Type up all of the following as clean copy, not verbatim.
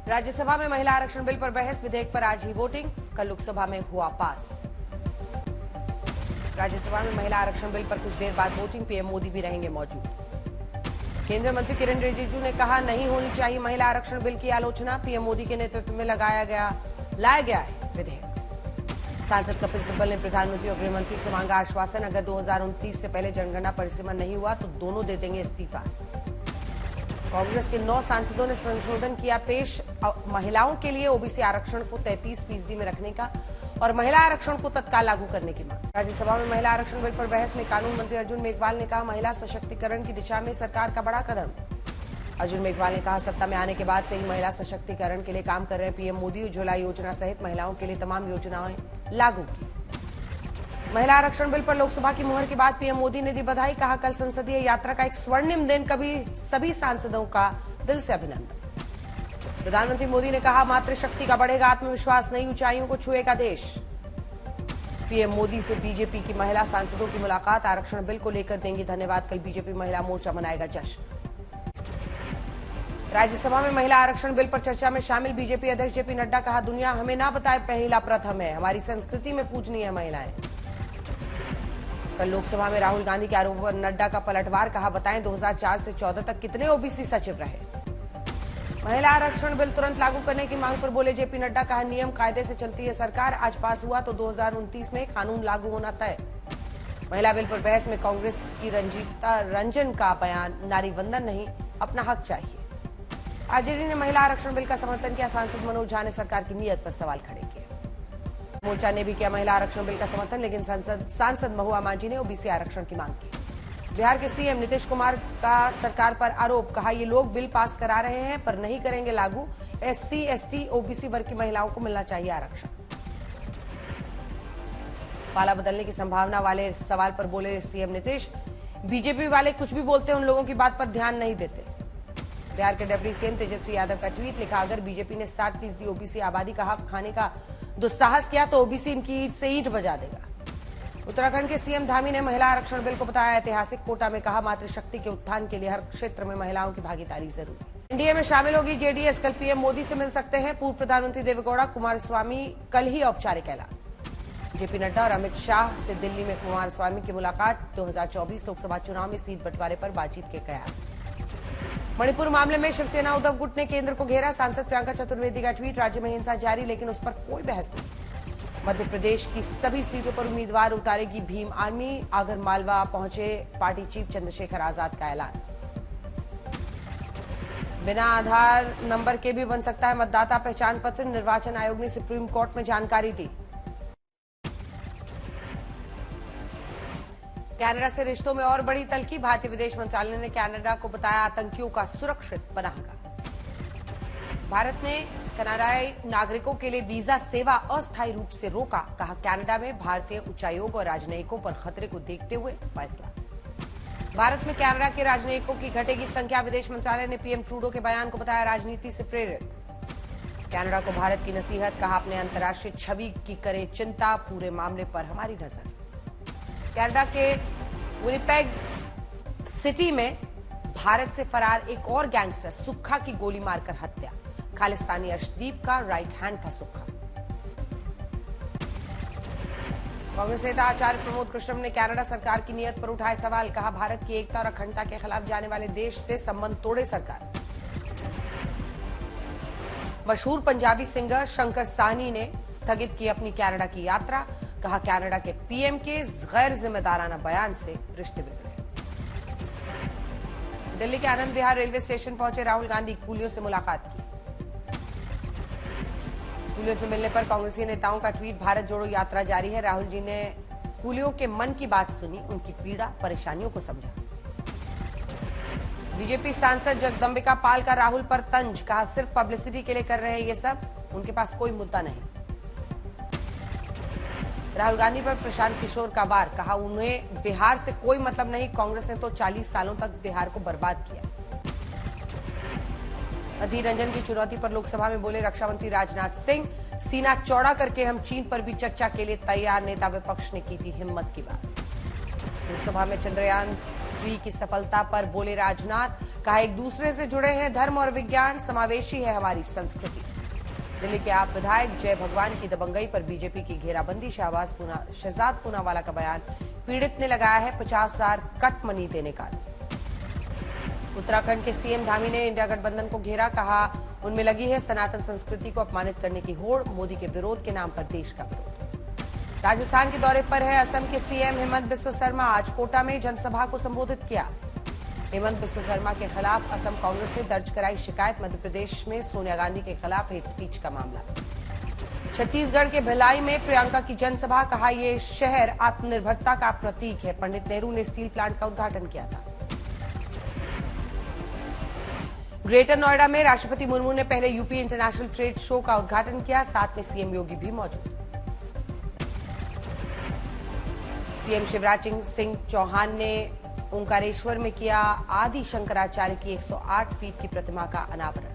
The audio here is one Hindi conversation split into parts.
राज्यसभा में महिला आरक्षण बिल पर बहस, विधेयक पर आज ही वोटिंग, कल लोकसभा में हुआ पास। राज्यसभा में महिला आरक्षण बिल पर कुछ देर बाद वोटिंग, पीएम मोदी भी रहेंगे मौजूद। केंद्रीय मंत्री किरण रिजिजू ने कहा नहीं होनी चाहिए महिला आरक्षण बिल की आलोचना, पीएम मोदी के नेतृत्व में लाया गया है विधेयक। सांसद कपिल सिब्बल ने प्रधानमंत्री और गृहमंत्री से मांगा आश्वासन, अगर 2029 से पहले जनगणना परिसीमन नहीं हुआ तो दोनों दे देंगे इस्तीफा। कांग्रेस के 9 सांसदों ने संशोधन किया पेश, महिलाओं के लिए ओबीसी आरक्षण को 33% में रखने का और महिला आरक्षण को तत्काल लागू करने की मांग। राज्यसभा में महिला आरक्षण बिल पर बहस में कानून मंत्री अर्जुन मेघवाल ने कहा महिला सशक्तिकरण की दिशा में सरकार का बड़ा कदम। अर्जुन मेघवाल ने कहा सत्ता में आने के बाद से ही महिला सशक्तिकरण के लिए काम कर रहे पीएम मोदी, उज्ज्वला योजना सहित महिलाओं के लिए तमाम योजनाएं लागू की। महिला आरक्षण बिल पर लोकसभा की मुहर के बाद पीएम मोदी ने दी बधाई, कहा कल संसदीय यात्रा का एक स्वर्णिम दिन, कभी सभी सांसदों का दिल से अभिनंदन। प्रधानमंत्री मोदी ने कहा मातृशक्ति का बढ़ेगा आत्मविश्वास, नई ऊंचाइयों को छुएगा देश। पीएम मोदी से बीजेपी की महिला सांसदों की मुलाकात, आरक्षण बिल को लेकर देंगी धन्यवाद, कल बीजेपी महिला मोर्चा मनाएगा जश्न। राज्यसभा में महिला आरक्षण बिल पर चर्चा में शामिल बीजेपी अध्यक्ष जेपी नड्डा, कहा दुनिया हमें ना बताए पहला प्रथम है, हमारी संस्कृति में पूजनीय है महिलाएं। कल लोकसभा में राहुल गांधी के आरोप पर नड्डा का पलटवार, कहा बताएं 2004 से 14 तक कितने ओबीसी सचिव रहे। महिला आरक्षण बिल तुरंत लागू करने की मांग पर बोले जेपी नड्डा, कहा नियम कायदे से चलती है सरकार, आज पास हुआ तो 2029 में कानून लागू होना तय। महिला बिल पर बहस में कांग्रेस की रंजीता रंजन का बयान, नारी वंदन नहीं अपना हक चाहिए। आरजेडी ने महिला आरक्षण बिल का समर्थन किया, सांसद मनोज झा ने सरकार की नीयत पर सवाल खड़े किए। मोर्चा ने भी किया महिला आरक्षण बिल का समर्थन, लेकिन सांसद महुआ मांझी ने ओबीसी आरक्षण की मांग की। बिहार के सीएम नीतीश कुमार का सरकार पर आरोप, कहा ये लोग बिल पास करा रहे हैं पर नहीं करेंगे लागू, एससी एसटी ओबीसी वर्ग की महिलाओं को मिलना चाहिए आरक्षण। पाला बदलने की संभावना वाले सवाल पर बोले सीएम नीतीश, बीजेपी वाले कुछ भी बोलते हैं, उन लोगों की बात पर ध्यान नहीं देते। बिहार के डिप्टी सीएम तेजस्वी यादव का ट्वीट, लिखा अगर बीजेपी ने 60% ओबीसी आबादी का हक खाने का दुस्साहस किया तो ओबीसी इनकी ईंट से ईंट बजा देगा। उत्तराखंड के सीएम धामी ने महिला आरक्षण बिल को बताया ऐतिहासिक, कोटा में कहा मातृशक्ति के उत्थान के लिए हर क्षेत्र में महिलाओं की भागीदारी जरूरी। एनडीए में शामिल होगी जेडीएस, कल पीएम मोदी से मिल सकते हैं पूर्व प्रधानमंत्री देवेगौड़ा, कुमारस्वामी कल ही औपचारिक ऐलान। जेपी नड्डा और अमित शाह से दिल्ली में कुमारस्वामी की मुलाकात, 2024 लोकसभा चुनाव में सीट बंटवारे पर बातचीत के कयास। मणिपुर मामले में शिवसेना उद्धव गुट ने केंद्र को घेरा, सांसद प्रियंका चतुर्वेदी का ट्वीट, राज्य में हिंसा जारी लेकिन उस पर कोई बहस नहीं। मध्य प्रदेश की सभी सीटों पर उम्मीदवार उतारेगी भीम आर्मी, आगर मालवा पहुंचे पार्टी चीफ चंद्रशेखर आजाद का ऐलान। बिना आधार नंबर के भी बन सकता है मतदाता पहचान पत्र, निर्वाचन आयोग ने सुप्रीम कोर्ट में जानकारी दी। कनाडा से रिश्तों में और बड़ी तल्खी, भारतीय विदेश मंत्रालय ने कनाडा को बताया आतंकियों का सुरक्षित पनाहगाह। भारत ने कनाडाई नागरिकों के लिए वीजा सेवा अस्थायी रूप से रोका, कहा कनाडा में भारतीय उच्चायोग और राजनयिकों पर खतरे को देखते हुए फैसला। भारत में कनाडा के राजनयिकों की घटेगी संख्या, विदेश मंत्रालय ने पीएम ट्रूडो के बयान को बताया राजनीति से प्रेरित। कनाडा को भारत की नसीहत, कहा अपने अंतर्राष्ट्रीय छवि की करें चिंता, पूरे मामले पर हमारी नजर। कनाडा के विनिपेग सिटी में भारत से फरार एक और गैंगस्टर सुक्खा की गोली मारकर हत्या, खालिस्तानी अर्शदीप का राइट हैंड था सुक्खा। कांग्रेस नेता आचार्य प्रमोद कृष्णम ने कनाडा सरकार की नीयत पर उठाए सवाल, कहा भारत की एकता और अखंडता के खिलाफ जाने वाले देश से संबंध तोड़े सरकार। मशहूर पंजाबी सिंगर शंकर साहनी ने स्थगित की अपनी कनाडा की यात्रा, कहा कनाडा के पीएम के गैर जिम्मेदाराना बयान से रिश्ते बिगड़े। दिल्ली के आनंद विहार रेलवे स्टेशन पहुंचे राहुल गांधी, कूलियों से मुलाकात की। कूलियों से मिलने पर कांग्रेसी नेताओं का ट्वीट, भारत जोड़ो यात्रा जारी है, राहुल जी ने कूलियों के मन की बात सुनी, उनकी पीड़ा परेशानियों को समझा। बीजेपी सांसद जगदंबिका पाल का राहुल पर तंज, कहा सिर्फ पब्लिसिटी के लिए कर रहे हैं ये सब, उनके पास कोई मुद्दा नहीं। राहुल गांधी पर प्रशांत किशोर का वार, कहा उन्हें बिहार से कोई मतलब नहीं, कांग्रेस ने तो 40 सालों तक बिहार को बर्बाद किया। अधीर रंजन की चुनौती पर लोकसभा में बोले रक्षा मंत्री राजनाथ सिंह, सीना चौड़ा करके हम चीन पर भी चर्चा के लिए तैयार, नेता विपक्ष ने की थी हिम्मत की बात। लोकसभा में चंद्रयान 3 की सफलता पर बोले राजनाथ, कहा एक दूसरे से जुड़े हैं धर्म और विज्ञान, समावेशी है हमारी संस्कृति। दिल्ली के आप विधायक जय भगवान की दबंगई पर बीजेपी की घेराबंदी, शहजाद पूनावाला का बयान, पीड़ित ने लगाया है 50,000 कट मनी देने का। उत्तराखंड के सीएम धामी ने इंडिया गठबंधन को घेरा, कहा उनमें लगी है सनातन संस्कृति को अपमानित करने की होड़, मोदी के विरोध के नाम पर देश का विरोध। राजस्थान के दौरे पर है असम के सीएम हेमंत बिस्व शर्मा, आज कोटा में जनसभा को संबोधित किया। हेमंत बिस्व शर्मा के खिलाफ असम कांग्रेस ने दर्ज कराई शिकायत, मध्य प्रदेश में सोनिया गांधी के खिलाफ हेट स्पीच का मामला। छत्तीसगढ़ के भिलाई में प्रियंका की जनसभा, कहा ये शहर आत्मनिर्भरता का प्रतीक है। पंडित नेहरू ने स्टील प्लांट का उद्घाटन किया था। ग्रेटर नोएडा में राष्ट्रपति मुर्मू ने पहले यूपी इंटरनेशनल ट्रेड शो का उद्घाटन किया, साथ में सीएम योगी भी मौजूद। सीएम शिवराज सिंह चौहान ने ओंकारेश्वर में किया आदि शंकराचार्य की 108 फीट की प्रतिमा का अनावरण।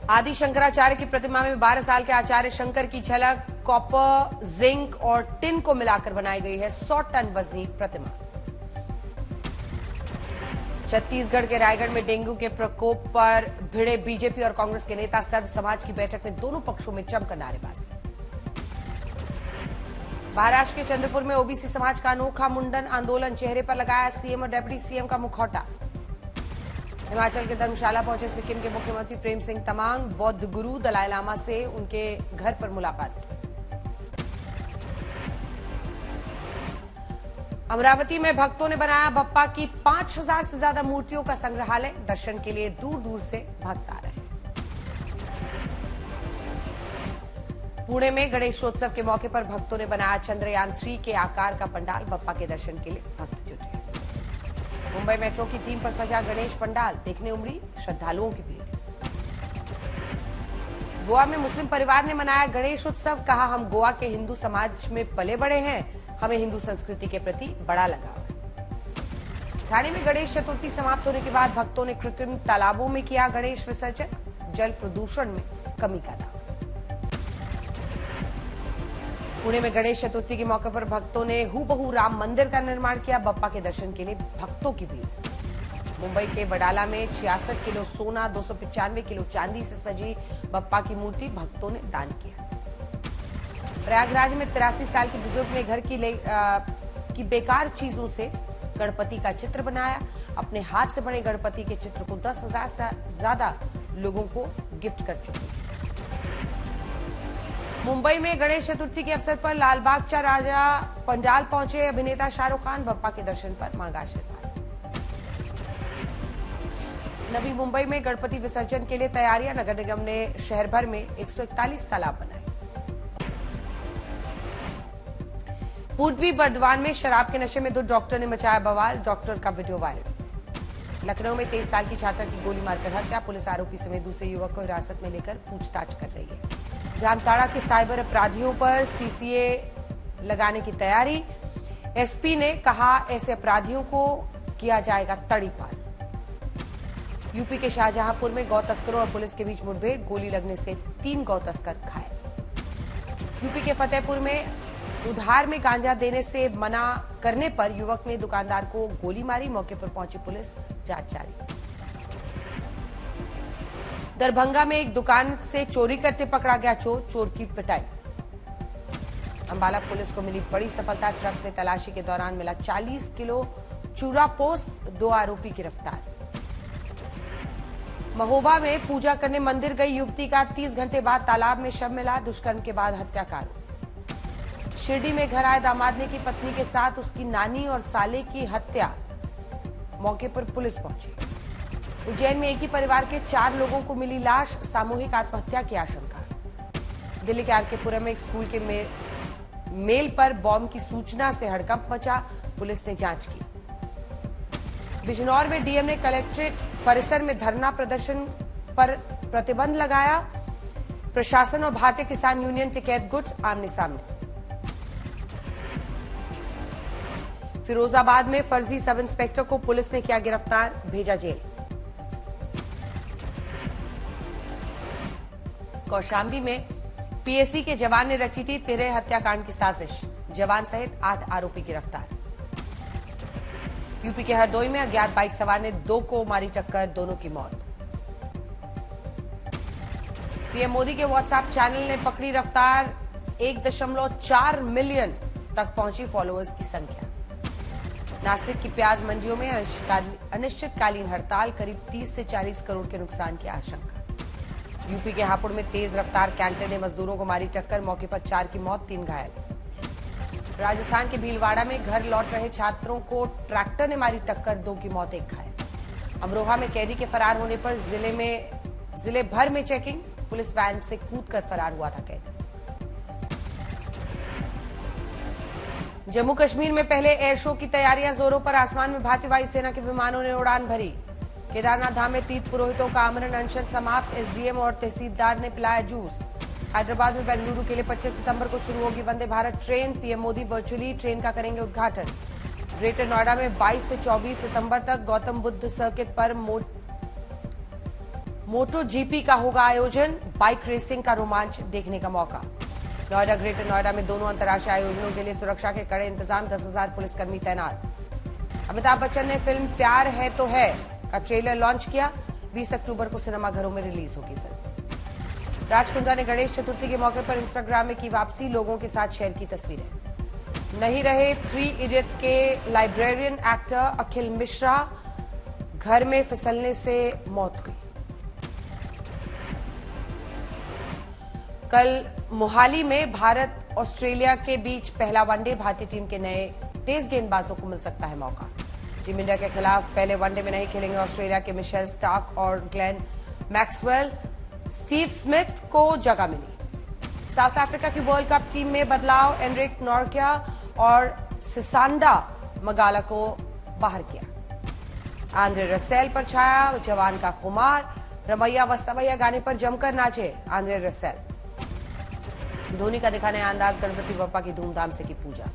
आदि शंकराचार्य की प्रतिमा में 12 साल के आचार्य शंकर की झलक, कॉपर, जिंक और टिन को मिलाकर बनाई गई है 100 टन वजनी प्रतिमा। छत्तीसगढ़ के रायगढ़ में डेंगू के प्रकोप पर भिड़े बीजेपी और कांग्रेस के नेता, सर्व समाज की बैठक में दोनों पक्षों में जमकर नारेबाजी। महाराष्ट्र के चंद्रपुर में ओबीसी समाज का अनोखा मुंडन आंदोलन, चेहरे पर लगाया सीएम और डिप्टी सीएम का मुखौटा। हिमाचल के धर्मशाला पहुंचे सिक्किम के मुख्यमंत्री प्रेम सिंह तमांग, बौद्ध गुरु दलाई लामा से उनके घर पर मुलाकात की। अमरावती में भक्तों ने बनाया बप्पा की 5,000 से ज्यादा मूर्तियों का संग्रहालय, दर्शन के लिए दूर दूर से भक्त आ रहे हैं। पुणे में गणेशोत्सव के मौके पर भक्तों ने बनाया चंद्रयान 3 के आकार का पंडाल, बप्पा के दर्शन के लिए भक्त जुटे। मुंबई मेट्रो की थीम पर सजा गणेश पंडाल, देखने उमड़ी श्रद्धालुओं की भीड़। गोवा में मुस्लिम परिवार ने मनाया गणेश उत्सव, कहा हम गोवा के हिंदू समाज में पले बड़े हैं, हमें हिंदू संस्कृति के प्रति बड़ा लगाव है। ठाणे में गणेश चतुर्थी समाप्त होने के बाद भक्तों ने कृत्रिम तालाबों में किया गणेश विसर्जन, जल प्रदूषण में कमी का दावा। पुणे में गणेश चतुर्थी के मौके पर भक्तों ने हूबहू राम मंदिर का निर्माण किया, बप्पा के दर्शन के लिए भक्तों की भीड़। मुंबई के वडाला में 66 किलो सोना, 295 किलो चांदी से सजी बप्पा की मूर्ति भक्तों ने दान किया। प्रयागराज में 83 साल के बुजुर्ग ने घर की बेकार चीजों से गणपति का चित्र बनाया, अपने हाथ से बने गणपति के चित्र को 10,000 से ज्यादा लोगों को गिफ्ट कर चुके हैं। मुंबई में गणेश चतुर्थी के अवसर पर लालबाग चा राजा पंडाल पहुंचे अभिनेता शाहरुख खान, बप्पा के दर्शन पर मांगा आशीर्वाद। नवी मुंबई में गणपति विसर्जन के लिए तैयारियां, नगर निगम ने शहर भर में 141 तालाब बनाए। पूर्वी बर्दवान में शराब के नशे में 2 डॉक्टर ने मचाया बवाल, डॉक्टर का वीडियो वायरल। लखनऊ में 23 साल की छात्रा की गोली मारकर हत्या, पुलिस आरोपी समेत दूसरे युवक को हिरासत में लेकर पूछताछ कर रही है। जामताड़ा के साइबर अपराधियों पर सीसीए लगाने की तैयारी, एसपी ने कहा ऐसे अपराधियों को किया जाएगा तड़ीपार। यूपी के शाहजहांपुर में गौ तस्करों और पुलिस के बीच मुठभेड़, गोली लगने से 3 गौ तस्कर घायल। यूपी के फतेहपुर में उधार में गांजा देने से मना करने पर युवक ने दुकानदार को गोली मारी, मौके पर पहुंची पुलिस, जांच जारी। दरभंगा में एक दुकान से चोरी करते पकड़ा गया चोर, चोर की पिटाई। अंबाला पुलिस को मिली बड़ी सफलता, ट्रक में तलाशी के दौरान मिला 40 किलो चूरा पोस्त, 2 आरोपी गिरफ्तार। महोबा में पूजा करने मंदिर गई युवती का 30 घंटे बाद तालाब में शव मिला, दुष्कर्म के बाद हत्या का आरोप। शिरडी में घर आए दामाद ने की पत्नी के साथ उसकी नानी और साले की हत्या, मौके पर पुलिस पहुंची। उज्जैन में एक ही परिवार के 4 लोगों को मिली लाश, सामूहिक आत्महत्या की आशंका। दिल्ली के आरकेपुरम में एक स्कूल के मेल पर बॉम्ब की सूचना से हड़कंप मचा, पुलिस ने जांच की। बिजनौर में डीएम ने कलेक्ट्रेट परिसर में धरना प्रदर्शन पर प्रतिबंध लगाया, प्रशासन और भारतीय किसान यूनियन टिकैत गुट आमने सामने। फिरोजाबाद में फर्जी सब इंस्पेक्टर को पुलिस ने किया गिरफ्तार, भेजा जेल। कौशाम्बी में पीएसी के जवान ने रची थी 13 हत्याकांड की साजिश, जवान सहित 8 आरोपी गिरफ्तार। यूपी के हरदोई में अज्ञात बाइक सवार ने 2 को मारी टक्कर, दोनों की मौत। पीएम मोदी के व्हाट्सएप चैनल ने पकड़ी रफ्तार, 1.4 मिलियन तक पहुंची फॉलोअर्स की संख्या। नासिक की प्याज मंडियों में अनिश्चितकालीन हड़ताल, करीब 30 से 40 करोड़ के नुकसान की आशंका। यूपी के हापुड़ में तेज रफ्तार कैंटर ने मजदूरों को मारी टक्कर, मौके पर 4 की मौत, 3 घायल। राजस्थान के भीलवाड़ा में घर लौट रहे छात्रों को ट्रैक्टर ने मारी टक्कर, 2 की मौत, 1 घायल। अमरोहा में कैदी के फरार होने पर जिले भर में चेकिंग, पुलिस वैन से कूदकर फरार हुआ था कैदी। जम्मू कश्मीर में पहले एयर शो की तैयारियां जोरों पर, आसमान में भारतीय वायुसेना के विमानों ने उड़ान भरी। केदारनाथ धाम में तीर्थ पुरोहितों का आमरण अनशन समाप्त, एसडीएम और तहसीलदार ने पिलाया जूस। हैदराबाद में बेंगलुरु के लिए 25 सितंबर को शुरू होगी Vande Bharat train, PM Modi virtually train का करेंगे उद्घाटन। ग्रेटर नोएडा में 22 से 24 सितंबर तक गौतम बुद्ध सर्किट पर मोटो जीपी का होगा आयोजन, बाइक रेसिंग का रोमांच देखने का मौका। नोएडा ग्रेटर नोएडा में दोनों अंतर्राष्ट्रीय आयोजनों के लिए सुरक्षा के कड़े इंतजाम, 10,000 पुलिसकर्मी तैनात। अमिताभ बच्चन ने फिल्म प्यार है तो है का ट्रेलर लॉन्च किया, 20 अक्टूबर को सिनेमाघरों में रिलीज होगी फिल्म। राजकुंद्रा ने गणेश चतुर्थी के मौके पर इंस्टाग्राम में की वापसी, लोगों के साथ शेयर की तस्वीरें। नहीं रहे 3 इडियट्स के लाइब्रेरियन एक्टर अखिल मिश्रा, घर में फिसलने से मौत हुई। कल मोहाली में भारत ऑस्ट्रेलिया के बीच पहला वनडे, भारतीय टीम के नए तेज गेंदबाजों को मिल सकता है मौका। टीम इंडिया के खिलाफ पहले वनडे में नहीं खेलेंगे ऑस्ट्रेलिया के मिशेल स्टार्क और ग्लेन मैक्सवेल, स्टीव स्मिथ को जगह मिली। साउथ अफ्रीका की वर्ल्ड कप टीम में बदलाव, एनरिक नॉर्किया और सिसांडा मगाला को बाहर किया। आंद्रे रसेल पर छाया जवान का खुमार, रमैया वस्तवैया गाने पर जमकर नाचे आंद्रे रसेल। धोनी का दिखाने अंदाज, गणपति बप्पा की धूमधाम से की पूजा।